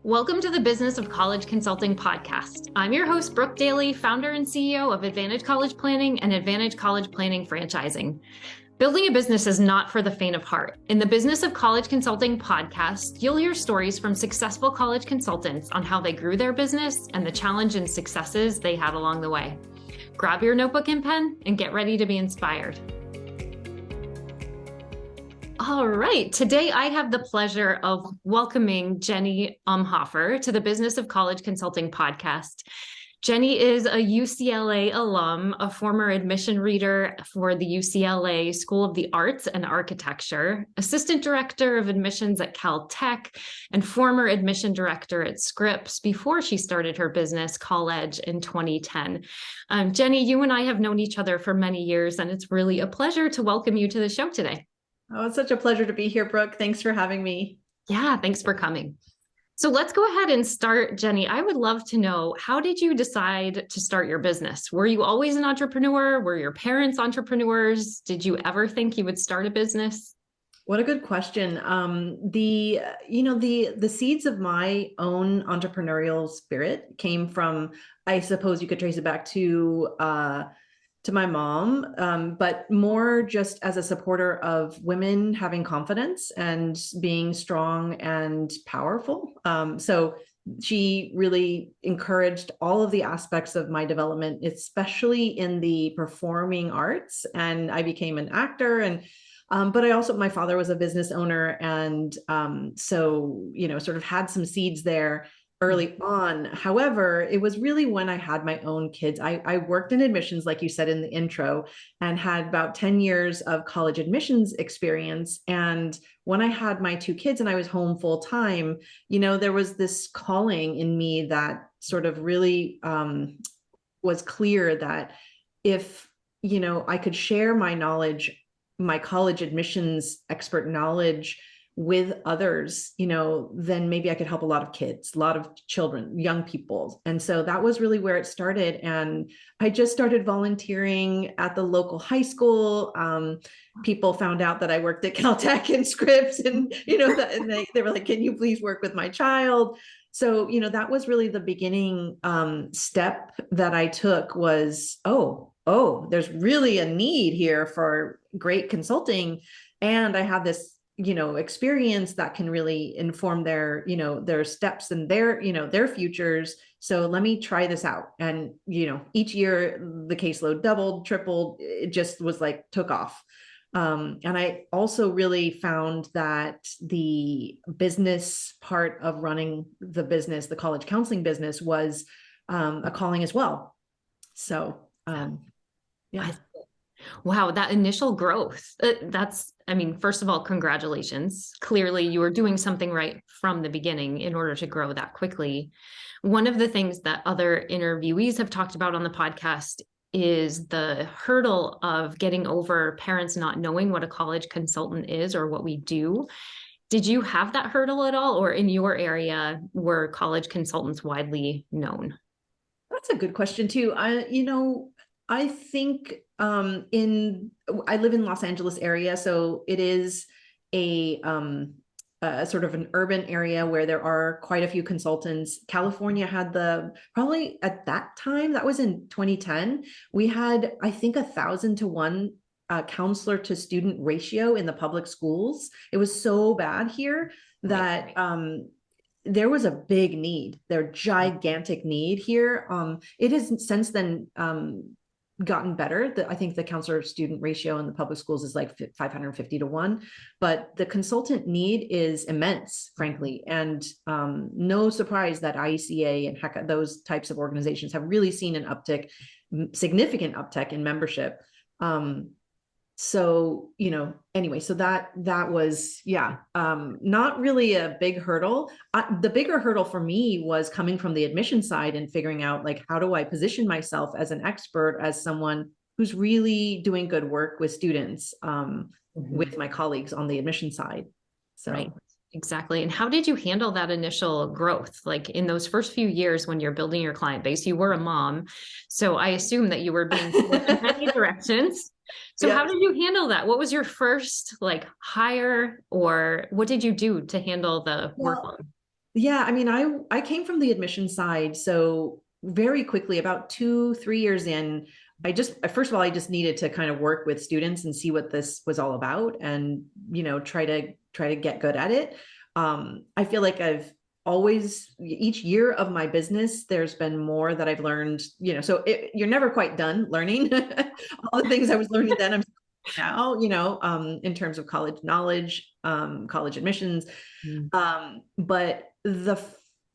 Welcome to the Business of College Consulting podcast. I'm your host, Brooke Daly, founder and CEO of Advantage College Planning and Advantage College Planning Franchising. Building a business is not for the faint of heart. In the Business of College Consulting podcast, you'll hear stories from successful college consultants on how they grew their business and the challenge and successes they had along the way. Grab your notebook and pen and get ready to be inspired. All right. Today, I have the pleasure of welcoming Jenny Umhofer to the Business of College Consulting podcast. Jenny is a UCLA alum, a former admission reader for the UCLA School of the Arts and Architecture, assistant director of admissions at Caltech, and former admission director at Scripps before she started her business, Colledge, in 2010. Jenny, you and I have known each other for many years, and it's really a pleasure to welcome you to the show today. Oh, it's such a pleasure to be here, Brooke. Thanks for having me. Yeah, thanks for coming. So let's go ahead and start, Jenny. I would love to know, how did you decide to start your business? Were you always an entrepreneur? Were your parents entrepreneurs? Did you ever think you would start a business? What a good question. The seeds of my own entrepreneurial spirit came from, I suppose you could trace it back to my mom, but more just as a supporter of women having confidence and being strong and powerful. So she really encouraged all of the aspects of my development, especially in the performing arts. And I became an actor, and but my father was a business owner, and so sort of had some seeds there early on. However, it was really when I had my own kids. I worked in admissions, like you said in the intro, and had about 10 years of college admissions experience. And when I had my two kids and I was home full time, there was this calling in me that sort of really was clear that if, I could share my knowledge, my college admissions expert knowledge with others, then maybe I could help a lot of kids, a lot of children, young people. And so that was really where it started. And I just started volunteering at the local high school. People found out that I worked at Caltech and Scripps, and, and they were like, can you please work with my child? So, that was really the beginning step that I took was, there's really a need here for great consulting. And I have this experience that can really inform their steps and their futures. So let me try this out. And, each year the caseload doubled, tripled, it just was like, took off. And I also really found that the business part of running the business, the college counseling business, was a calling as well. So, yeah. Wow, that initial growth, first of all, congratulations. Clearly, you were doing something right from the beginning in order to grow that quickly. One of the things that other interviewees have talked about on the podcast is the hurdle of getting over parents not knowing what a college consultant is or what we do. Did you have that hurdle at all, or in your area, were college consultants widely known? That's a good question too. I think I live in Los Angeles area, so it is a sort of an urban area where there are quite a few consultants. California had probably at that time, that was in 2010, we had, I think, 1,000 to 1 counselor to student ratio in the public schools. It was so bad here that there was a big need, gigantic need here. It has since then gotten better. I think the counselor student ratio in the public schools is like 550 to 1, but the consultant need is immense, frankly. And no surprise that IECA and HECA, those types of organizations, have really seen an uptick, significant uptick in membership. So, anyway, so that was, not really a big hurdle. The bigger hurdle for me was coming from the admission side and figuring out, like, how do I position myself as an expert, as someone who's really doing good work with students, with my colleagues on the admission side. So. Right. Exactly. And how did you handle that initial growth? Like in those first few years when you're building your client base, you were a mom. So I assume that you were being pulled in many directions. So how did you handle that? What was your first hire, or what did you do to handle the workload? Yeah, I mean, I came from the admission side, so very quickly, about 2, 3 years in, first of all, I just needed to kind of work with students and see what this was all about, and try to get good at it. I feel like I've always, each year of my business, there's been more that I've learned. You're never quite done learning all the things I was learning then. I'm now, in terms of college knowledge, college admissions. Mm. But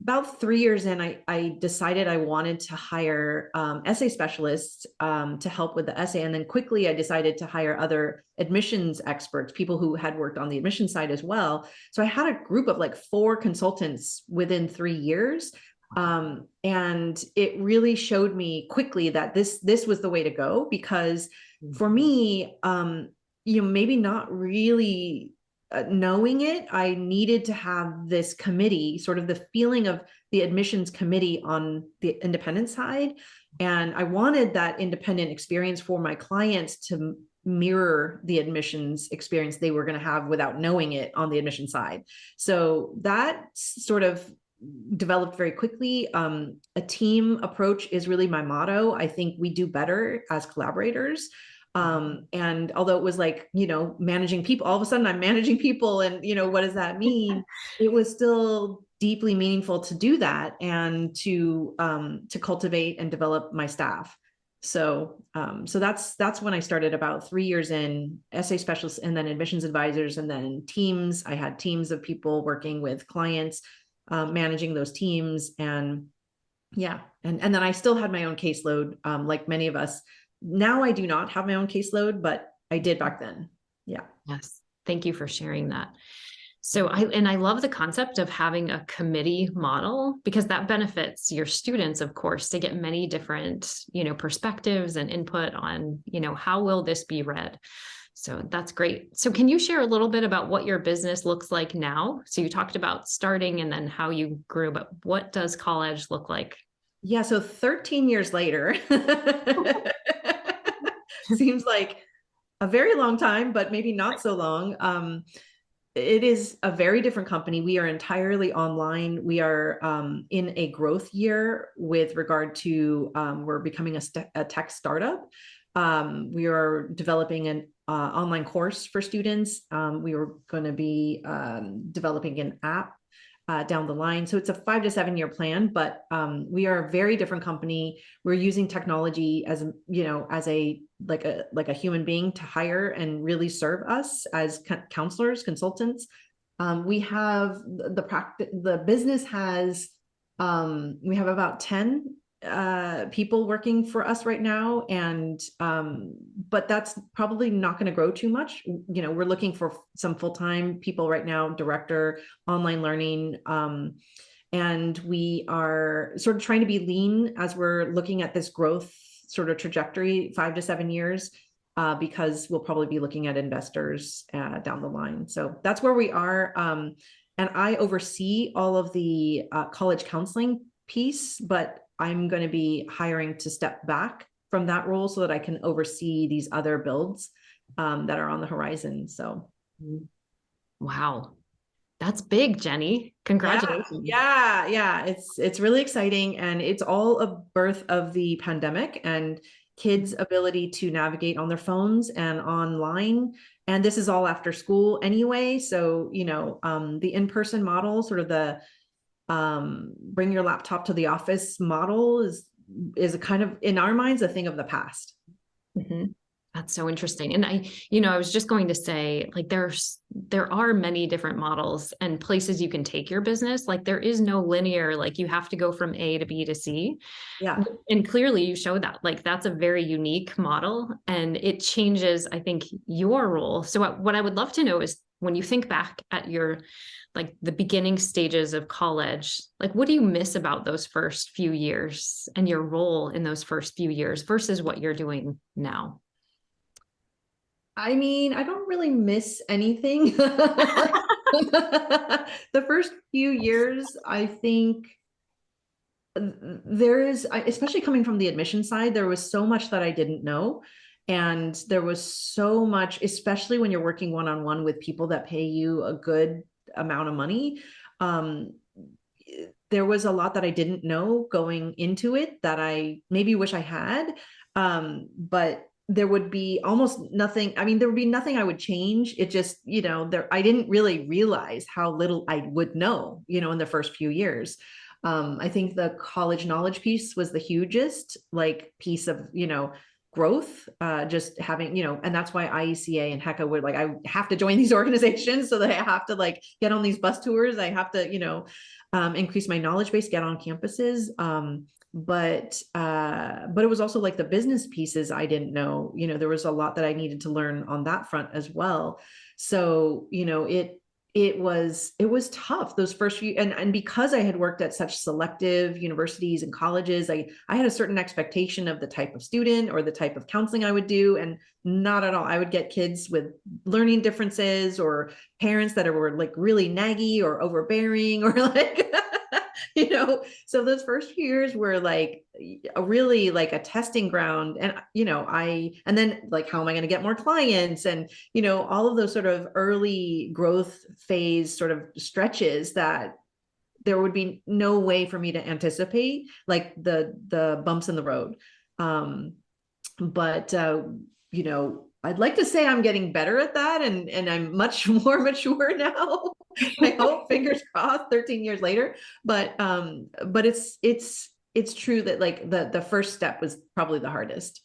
about 3 years in, I decided I wanted to hire essay specialists to help with the essay. And then quickly I decided to hire other admissions experts, people who had worked on the admission side as well. So I had a group of like 4 consultants within 3 years. And it really showed me quickly that this was the way to go, because for me, maybe not really knowing it, I needed to have this committee, sort of the feeling of the admissions committee on the independent side. And I wanted that independent experience for my clients to mirror the admissions experience they were going to have without knowing it on the admission side. So that sort of developed very quickly. A team approach is really my motto. I think we do better as collaborators. And although it was like, managing people, all of a sudden I'm managing people, and, what does that mean? It was still deeply meaningful to do that, and to cultivate and develop my staff. So that's when I started, about 3 years in, essay specialists, and then admissions advisors, and then teams. I had teams of people working with clients, managing those teams. And yeah, and then I still had my own caseload, like many of us. Now I do not have my own caseload, but I did back then. Yeah. Yes. Thank you for sharing that. So I love the concept of having a committee model, because that benefits your students, of course, to get many different, perspectives and input on, how will this be read? So that's great. So can you share a little bit about what your business looks like now? So you talked about starting and then how you grew, but what does Colledge look like? Yeah. So 13 years later, seems like a very long time, but maybe not so long. It is a very different company. We are entirely online. We are in a growth year with regard to, we're becoming a tech startup. We are developing an online course for students. We are going to be developing an app down the line. So it's a 5 to 7 year plan, but we are a very different company. We're using technology as a like a human being to hire and really serve us as counselors, consultants. We have the business has we have about 10 people working for us right now, and but that's probably not going to grow too much. We're looking for some full-time people right now, director, online learning, and we are sort of trying to be lean as we're looking at this growth sort of trajectory, 5 to 7 years, because we'll probably be looking at investors down the line. So that's where we are. And I oversee all of the college counseling piece, but I'm going to be hiring to step back from that role so that I can oversee these other builds that are on the horizon. So, wow, that's big, Jenny. Congratulations. yeah. It's really exciting, and it's all a birth of the pandemic and kids' ability to navigate on their phones and online. And this is all after school anyway. So, the in-person model, sort of the bring your laptop to the office model, is a kind of, in our minds, a thing of the past. Mm-hmm. That's so interesting. And I was just going to say, like, there are many different models and places you can take your business. Like, there is no linear, like, you have to go from A to B to C. Yeah. And clearly you show that, like, that's a very unique model, and it changes, I think, your role. So what I would love to know is, when you think back at your, like, the beginning stages of Colledge, like, what do you miss about those first few years and your role in those first few years versus what you're doing now? I mean, I don't really miss anything. The first few years, I think there is, especially coming from the admission side, there was so much that I didn't know. And there was so much, especially when you're working one-on-one with people that pay you a good amount of money. there was a lot that I didn't know going into it that I maybe wish I had. But there would be almost nothing. I mean, there would be nothing I would change. It just, I didn't really realize how little I would know, in the first few years. I think the college knowledge piece was the hugest like piece of, growth, just having, and that's why IECA and HECA would like, I have to join these organizations so that I have to like get on these bus tours. I have to, increase my knowledge base, get on campuses. But it was also like the business pieces I didn't know, there was a lot that I needed to learn on that front as well. So, it was tough those first few, and because I had worked at such selective universities and colleges, I had a certain expectation of the type of student or the type of counseling I would do, and not at all. I would get kids with learning differences or parents that were like really naggy or overbearing or like so those first few years were like a really like a testing ground. And and then like, how am I going to get more clients, and all of those sort of early growth phase sort of stretches that there would be no way for me to anticipate, like the bumps in the road. But I'd like to say I'm getting better at that, and I'm much more mature now. I hope, fingers crossed, 13 years later. But it's true that like the first step was probably the hardest.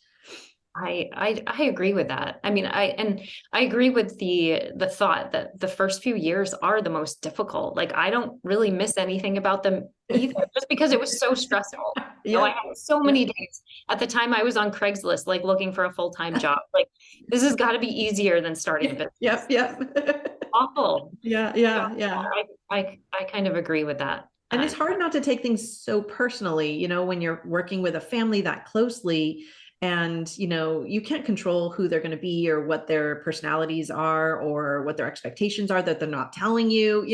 I agree with that. I mean, I agree with the thought that the first few years are the most difficult. Like, I don't really miss anything about them either, just because it was so stressful. Yeah. I had so many days. At the time I was on Craigslist, like looking for a full-time job. Like, this has got to be easier than starting a business. Yep. Awful. Yeah. I kind of agree with that. And it's hard not to take things so personally, when you're working with a family that closely, and you can't control who they're going to be or what their personalities are or what their expectations are that they're not telling you.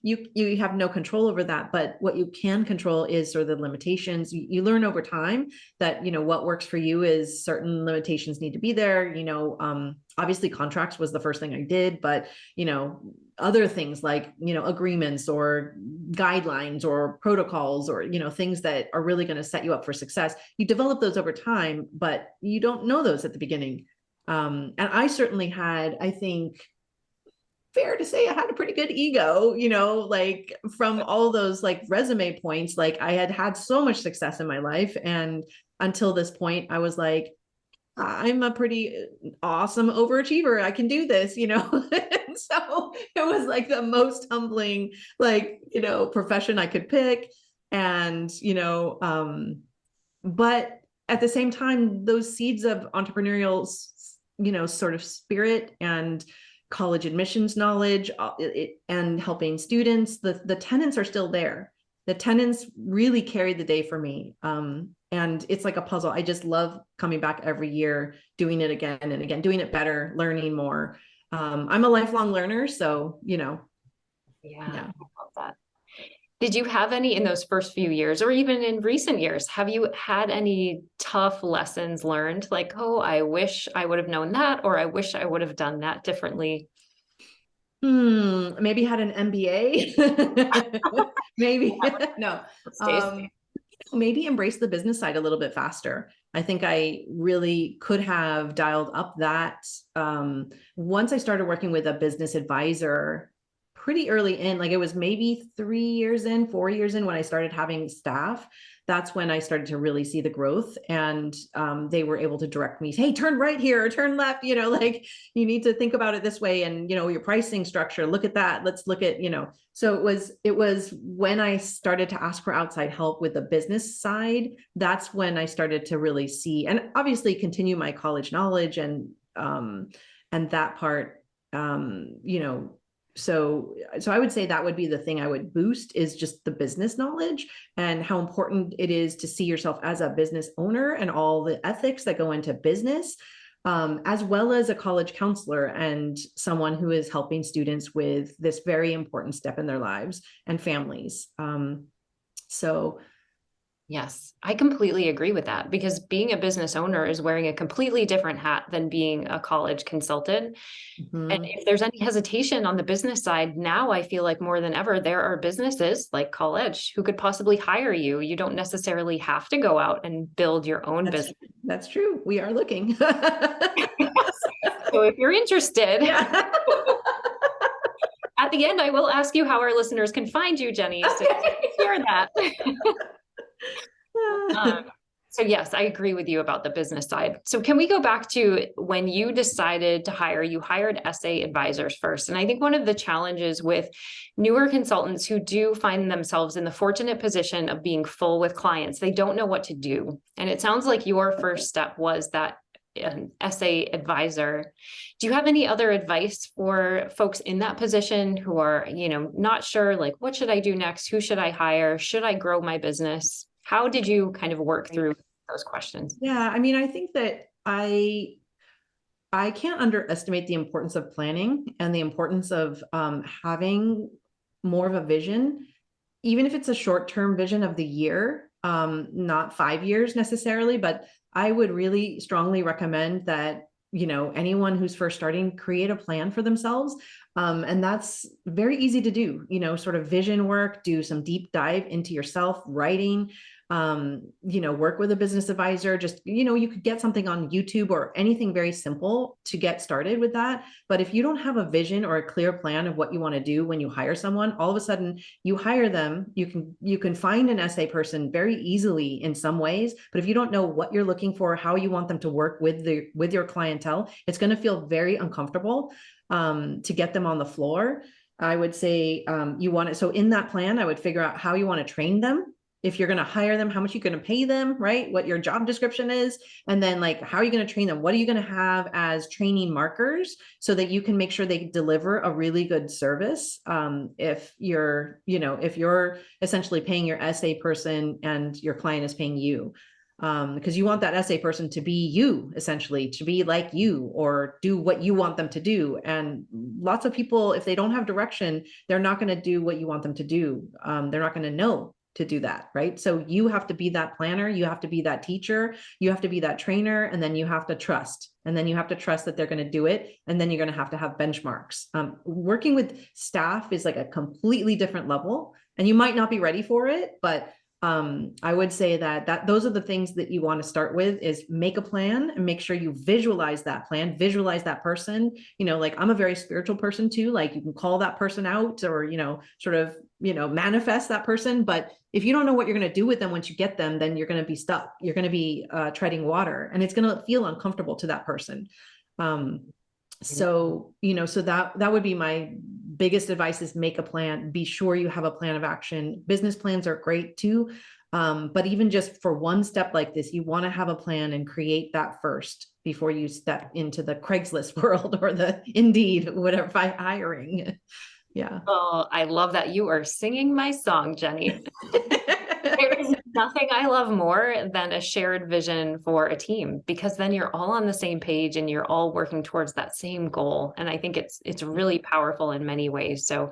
You have no control over that. But what you can control is sort of the limitations. You learn over time that what works for you is certain limitations need to be there. Obviously contracts was the first thing I did, but other things like agreements or guidelines or protocols or things that are really going to set you up for success, you develop those over time, but you don't know those at the beginning. And I certainly had, I think, fair to say, I had a pretty good ego, like from all those like resume points. Like, I had so much success in my life, and until this point I was like, I'm a pretty awesome overachiever. I can do this, And so it was like the most humbling, like, profession I could pick. And, but at the same time, those seeds of entrepreneurial, sort of spirit and college admissions knowledge, and helping students, the tenets are still there. The tenets really carried the day for me. And it's like a puzzle. I just love coming back every year, doing it again and again, doing it better, learning more. I'm a lifelong learner, so, Yeah, I love that. Did you have any in those first few years, or even in recent years, have you had any tough lessons learned? Like, oh, I wish I would have known that, or I wish I would have done that differently. Maybe had an MBA. Maybe no. Maybe embrace the business side a little bit faster. I think I really could have dialed up that. Once I started working with a business advisor pretty early in, like it was maybe 4 years in when I started having staff. That's when I started to really see the growth, and they were able to direct me, hey, turn right here, or turn left, like you need to think about it this way. And, your pricing structure, look at that. Let's look at, so it was when I started to ask for outside help with the business side. That's when I started to really see, and obviously continue my college knowledge and that part, so I would say that would be the thing I would boost, is just the business knowledge and how important it is to see yourself as a business owner and all the ethics that go into business, as well as a college counselor and someone who is helping students with this very important step in their lives and families. So Yes, I completely agree with that because being a business owner is wearing a completely different hat than being a college consultant. And Mhm. if there's any hesitation on the business side, now I feel like more than ever, there are businesses like Colledge who could possibly hire you. You don't necessarily have to go out and build your own business. That's true. We are looking. So if you're interested, Yeah. at the end, I will ask you how our listeners can find you, Jenny. So share that. Um, so yes, I agree with you about the business side. So can we go back to when you decided to hire, you hired SA advisors first. And I think one of the challenges with newer consultants who do find themselves in the fortunate position of being full with clients, they don't know what to do. And it sounds like your first step was that an SA advisor. Do you have any other advice for folks in that position who are, not sure, like, what should I do next? Who should I hire? Should I grow my business? How did you kind of work through those questions? Yeah, I mean, I think that I can't underestimate the importance of planning and the importance of having more of a vision, even if it's a short-term vision of the year, not 5 years necessarily, but I would really strongly recommend that, anyone who's first starting, create a plan for themselves. And that's very easy to do, sort of vision work, do some deep dive into yourself, writing, work with a business advisor, just, you could get something on YouTube or anything very simple to get started with that. But if you don't have a vision or a clear plan of what you want to do when you hire someone, all of a sudden you hire them, you can find an SA person very easily in some ways, but if you don't know what you're looking for, how you want them to work with your clientele, it's going to feel very uncomfortable to get them on the floor. I would say you want it. So in that plan, I would figure out how you want to train them. If you're going to hire them, how much you're going to pay them, right? What your job description is. And then like, how are you going to train them? What are you going to have as training markers so that you can make sure they deliver a really good service? If you're essentially paying your SA person and your client is paying you. Because you want that SA person to be you, essentially, to be like you or do what you want them to do. And lots of people, if they don't have direction, they're not going to do what you want them to do. They're not going to know to do that, right? So you have to be that planner, you have to be that teacher, you have to be that trainer, and then you have to trust. And then you have to trust that they're going to do it. And then you're going to have benchmarks. Working with staff is like a completely different level, and you might not be ready for it, but I would say that those are the things that you want to start with is make a plan and make sure you visualize that plan, visualize that person. Like I'm a very spiritual person too. Like you can call that person out or, sort of, manifest that person. But if you don't know what you're going to do with them once you get them, then you're going to be stuck. You're going to be treading water and it's going to feel uncomfortable to that person. So that would be my biggest advice is make a plan, be sure you have a plan of action. Business plans are great too. But even just for one step like this, you want to have a plan and create that first before you step into the Craigslist world or the Indeed, whatever, by hiring. Yeah. Oh, I love that you are singing my song, Jenny. There is nothing I love more than a shared vision for a team because then you're all on the same page and you're all working towards that same goal. And I think it's really powerful in many ways. So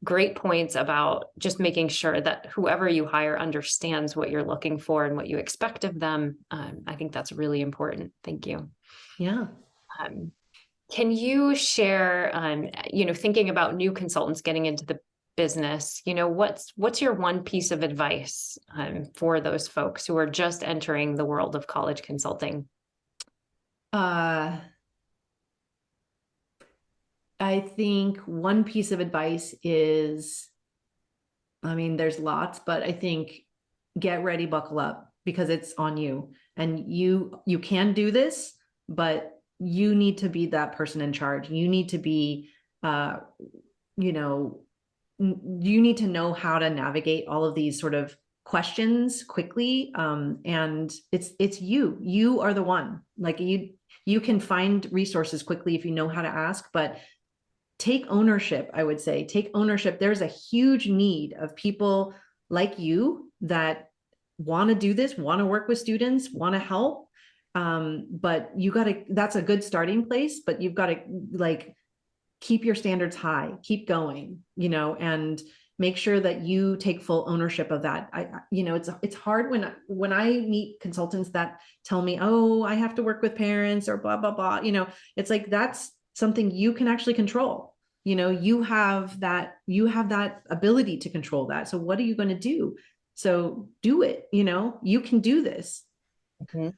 great points about just making sure that whoever you hire understands what you're looking for and what you expect of them. I think that's really important. Thank you. Yeah. Can you share, thinking about new consultants getting into the business, what's your one piece of advice for those folks who are just entering the world of college consulting? I think one piece of advice is, I mean, there's lots, but I think get ready, buckle up because it's on you and you can do this, but you need to be that person in charge. You need to be, you need to know how to navigate all of these sort of questions quickly. And it's you are the one. Like you can find resources quickly if you know how to ask, but take ownership. I would say take ownership. There's a huge need of people like you that want to do this, want to work with students, want to help. But that's a good starting place, but you've got to like keep your standards high, keep going, and make sure that you take full ownership of that. It's hard when I meet consultants that tell me, oh, I have to work with parents or blah, blah, blah. It's like, that's something you can actually control. You have that ability to control that. So what are you going to do? So do it. You can do this. Mhm.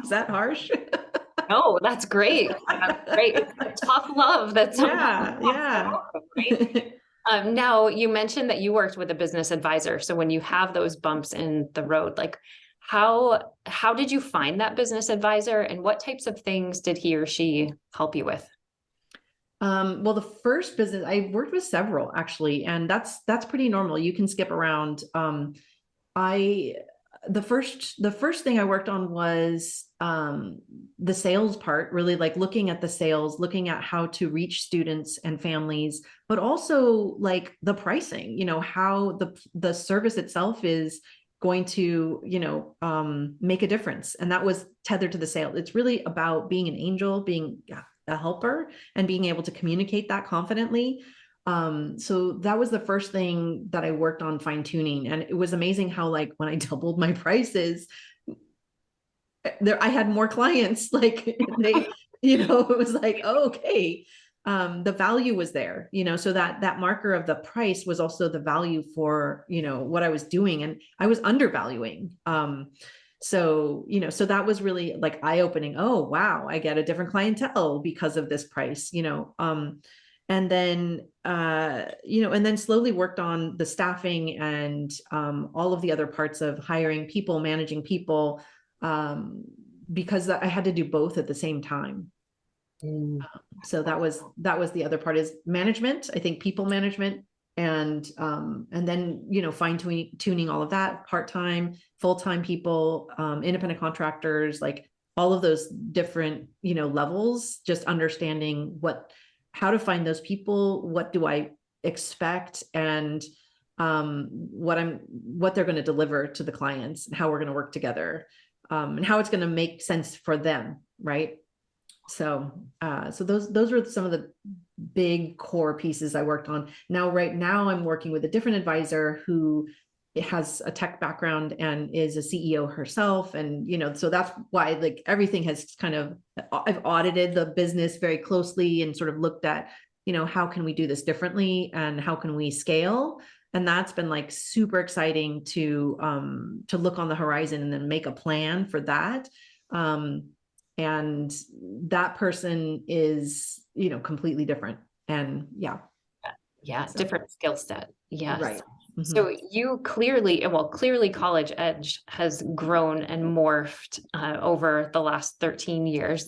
Is that harsh? No, that's great. That's great. It's tough love. That's Yeah. right? Now you mentioned that you worked with a business advisor. So when you have those bumps in the road, like how did you find that business advisor, and what types of things did he or she help you with? Well, the first business I worked with several actually, and that's pretty normal. You can skip around. I the first thing I worked on was the sales part, really like looking at the sales, looking at how to reach students and families, but also like the pricing, how the service itself is going to, make a difference. And that was tethered to the sale. It's really about being an angel, being a helper, and being able to communicate that confidently. So that was the first thing that I worked on fine tuning. And it was amazing how, like, when I doubled my prices, I had more clients. Like it was like, oh, okay. The value was there, so that marker of the price was also the value for, what I was doing, and I was undervaluing. So that was really like eye-opening. Oh, wow, I get a different clientele because of this price, and then slowly worked on the staffing and all of the other parts of hiring people, managing people, because I had to do both at the same time. So that was the other part, is management. I think people management, and then fine tuning all of that, part-time, full-time people, independent contractors, like all of those different levels, just understanding how to find those people, what do I expect, and what they're going to deliver to the clients, and how we're going to work together, and how it's going to make sense for them, right? So those were some of the big core pieces I worked on. Right now I'm working with a different advisor who has a tech background and is a CEO herself. And, so that's why, like, everything has I've audited the business very closely and sort of looked at, how can we do this differently and how can we scale? And that's been like super exciting to look on the horizon and then make a plan for that. And that person is, completely different. And yeah. Different skill set. Yes. Right. Mm-hmm. So you clearly Colledge Edge has grown and morphed over the last 13 years.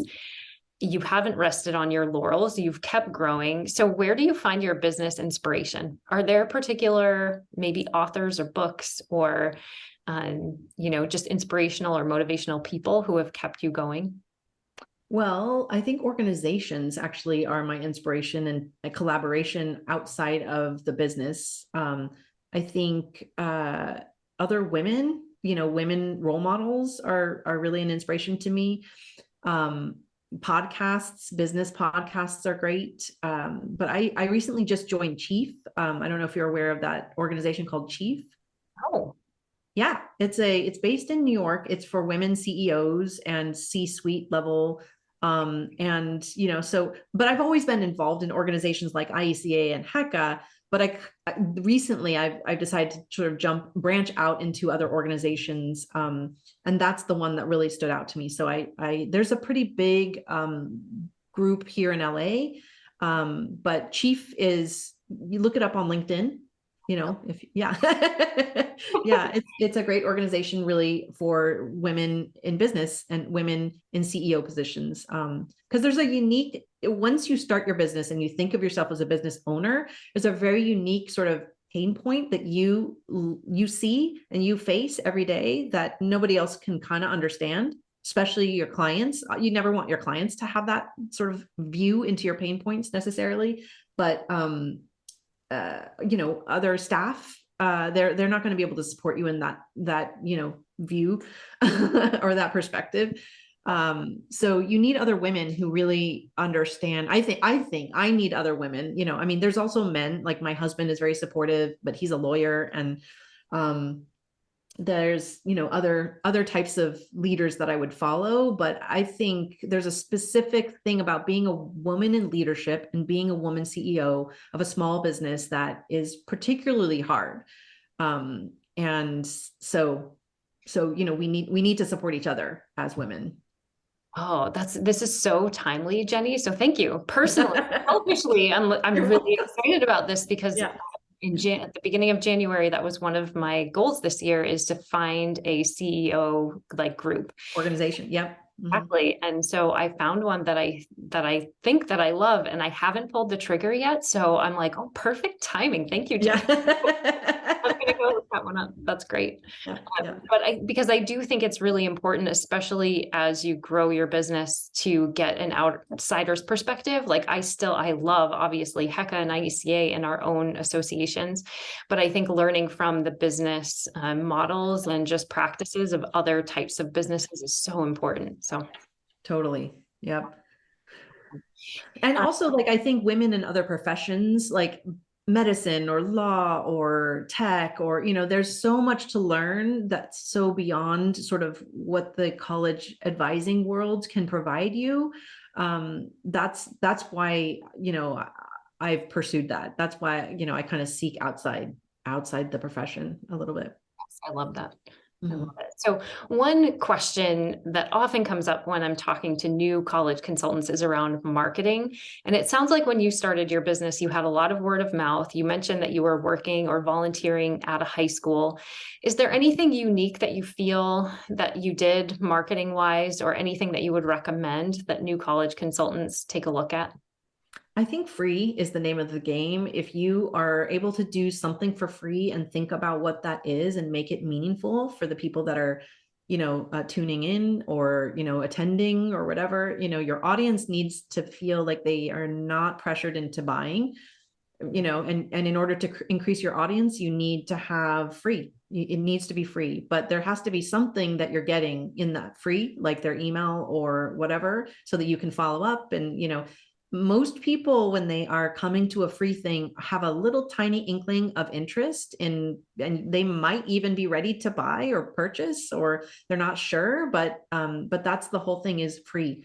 You haven't rested on your laurels. You've kept growing. So where do you find your business inspiration? Are there particular maybe authors or books or, just inspirational or motivational people who have kept you going? Well, I think organizations actually are my inspiration, and a collaboration outside of the business. I think other women, women role models are really an inspiration to me. Podcasts, business podcasts are great. But I recently just joined Chief. I don't know if you're aware of that organization called Chief. Oh. Yeah, it's based in New York. It's for women CEOs and C-suite level. But I've always been involved in organizations like IECA and HECA, but recently I've decided to sort of branch out into other organizations. And that's the one that really stood out to me. So there's a pretty big, group here in LA. But Chief you look it up on LinkedIn. Yeah, it's a great organization really for women in business and women in CEO positions. Because there's once you start your business and you think of yourself as a business owner, there's a very unique sort of pain point that you see and you face every day that nobody else can kind of understand, especially your clients. You never want your clients to have that sort of view into your pain points necessarily, but other staff, they're not going to be able to support you in that view or that perspective. So you need other women who really understand. I think I need other women, I mean, there's also men, like my husband is very supportive, but he's a lawyer. And, there's, other types of leaders that I would follow. But I think there's a specific thing about being a woman in leadership and being a woman CEO of a small business that is particularly hard. And so, we need to support each other as women. Oh, this is so timely, Jenny. So thank you. Personally, selfishly, I'm You're really welcome. excited about this because Yeah. at the beginning of January, that was one of my goals this year, is to find a CEO like group. Organization. Yep. Exactly. And so I found one that I think that I love, and I haven't pulled the trigger yet. So I'm like, oh, perfect timing. Thank you, Jenny. I'm gonna go look that one up. That's great. Yeah. Yeah. But because I do think it's really important, especially as you grow your business, to get an outsider's perspective. Like I love obviously HECA and IECA and our own associations, but I think learning from the business models and just practices of other types of businesses is so important. So Totally. Yep. And also, like, I think women in other professions, like medicine or law or tech, or, there's so much to learn that's so beyond sort of what the college advising world can provide you. That's why, I've pursued that. That's why, I kind of seek outside the profession a little bit. I love that. I Mhm. love it. So one question that often comes up when I'm talking to new college consultants is around marketing. And it sounds like when you started your business, you had a lot of word of mouth. You mentioned that you were working or volunteering at a high school. Is there anything unique that you feel that you did marketing wise, or anything that you would recommend that new college consultants take a look at? I think free is the name of the game. If you are able to do something for free and think about what that is and make it meaningful for the people that are, tuning in or, attending or whatever, your audience needs to feel like they are not pressured into buying, and in order to increase your audience, you need to have free. It needs to be free, but there has to be something that you're getting in that free, like their email or whatever, so that you can follow up. And, most people, when they are coming to a free thing, have a little tiny inkling of interest in, and they might even be ready to buy or purchase, or they're not sure, but that's the whole thing, is free.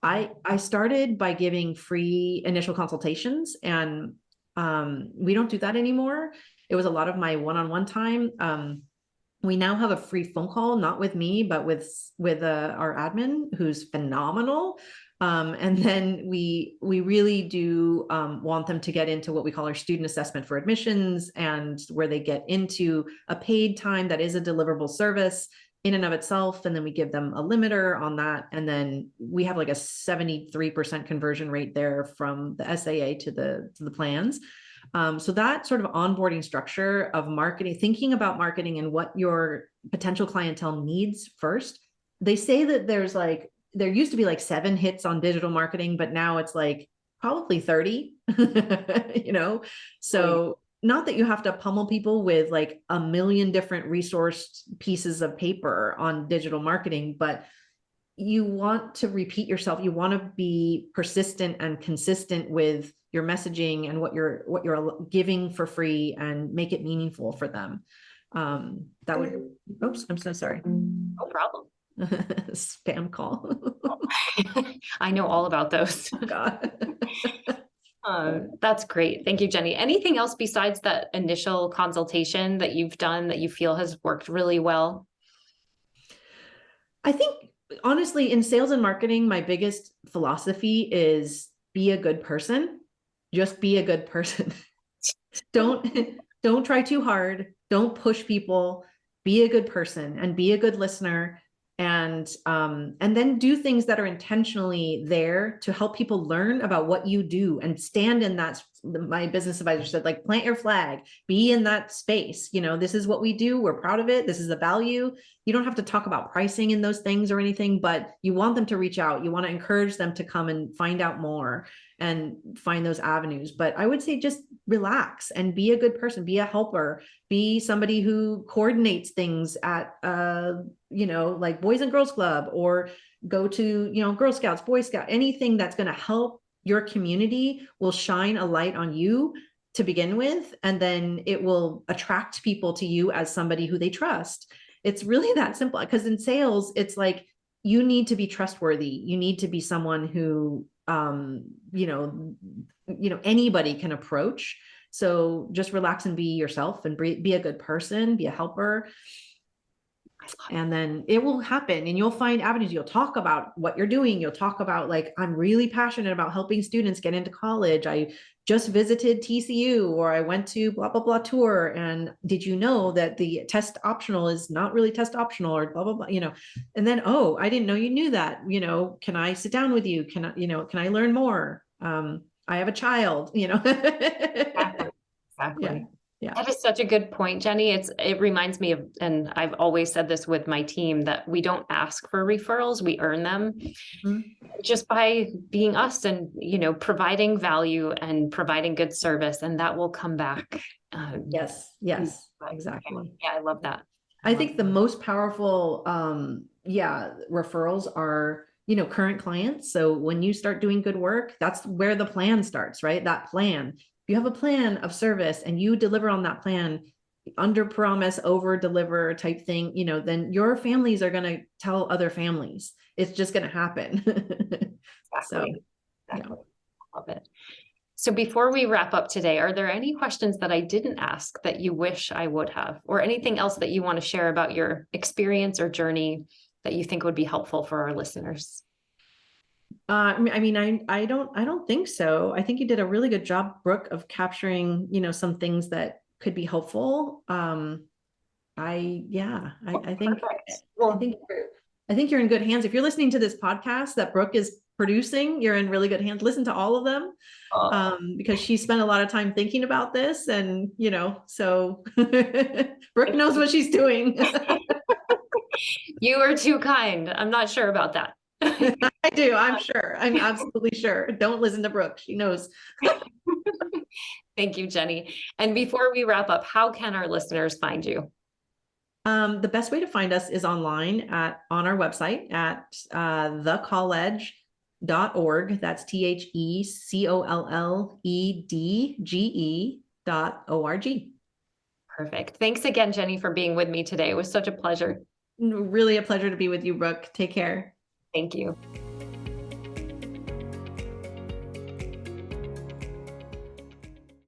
I started by giving free initial consultations, and we don't do that anymore. It was a lot of my one-on-one time. We now have a free phone call, not with me, but with our admin, who's phenomenal. And then we really do want them to get into what we call our student assessment for admissions, and where they get into a paid time that is a deliverable service in and of itself. And then we give them a limiter on that. And then we have like a 73% conversion rate there from the SAA to the plans. So that sort of onboarding structure of marketing, thinking about marketing and what your potential clientele needs first. They say that there used to be like 7 hits on digital marketing, but now it's like probably 30, so not that you have to pummel people with like a million different resource pieces of paper on digital marketing, but you want to repeat yourself. You want to be persistent and consistent with your messaging and what you're giving for free, and make it meaningful for them. That would, oops, I'm so sorry. No problem. Spam call. I know all about those. Oh, God. That's great. Thank you, Jenny. Anything else besides that initial consultation that you've done that you feel has worked really well? I think, honestly, in sales and marketing, my biggest philosophy is be a good person. Just be a good person. Don't try too hard. Don't push people. Be a good person and be a good listener. And then do things that are intentionally there to help people learn about what you do, and stand in that. My business advisor said, like, plant your flag, be in that space. This is what we do. We're proud of it. This is the value. You don't have to talk about pricing in those things or anything, but you want them to reach out. You want to encourage them to come and find out more and find those avenues. But I would say just relax and be a good person, be a helper, be somebody who coordinates things at, like Boys and Girls Club, or go to, Girl Scouts, Boy Scout, anything that's going to help your community will shine a light on you to begin with, and then it will attract people to you as somebody who they trust. It's really that simple, because in sales, it's like you need to be trustworthy. You need to be someone who anybody can approach. So just relax and be yourself, and be a good person, be a helper. And then it will happen, and you'll find avenues. You'll talk about what you're doing. You'll talk about, like, I'm really passionate about helping students get into college. I just visited TCU, or I went to blah, blah, blah tour. And did you know that the test optional is not really test optional, or blah, blah, blah, and then, oh, I didn't know you knew that, can I sit down with you? Can I learn more? I have a child, Exactly. Yeah. Yeah. That is such a good point, Jenny. It reminds me of, and I've always said this with my team, that we don't ask for referrals, we earn them just by being us and, providing value and providing good service, and that will come back. Yes, exactly. Yeah, I love that. I think the most powerful, referrals are, current clients. So when you start doing good work, that's where the plan starts, right? That plan. If you have a plan of service and you deliver on that plan, under promise, over deliver type thing, then your families are going to tell other families. It's just going to happen. Exactly. Love it. So before we wrap up today, are there any questions that I didn't ask that you wish I would have, or anything else that you want to share about your experience or journey that you think would be helpful for our listeners? I don't think so. I think you did a really good job, Brooke, of capturing, some things that could be helpful. I think, well, I think you're in good hands. If you're listening to this podcast that Brooke is producing, you're in really good hands. Listen to all of them, because she spent a lot of time thinking about this, and, so Brooke knows what she's doing. You are too kind. I'm not sure about that. I do. I'm sure. I'm absolutely sure. Don't listen to Brooke. She knows. Thank you, Jenny. And before we wrap up, how can our listeners find you? The best way to find us is online on our website at thecolledge.org. That's TheColledge.org. Perfect. Thanks again, Jenny, for being with me today. It was such a pleasure. Really a pleasure to be with you, Brooke. Take care. Thank you.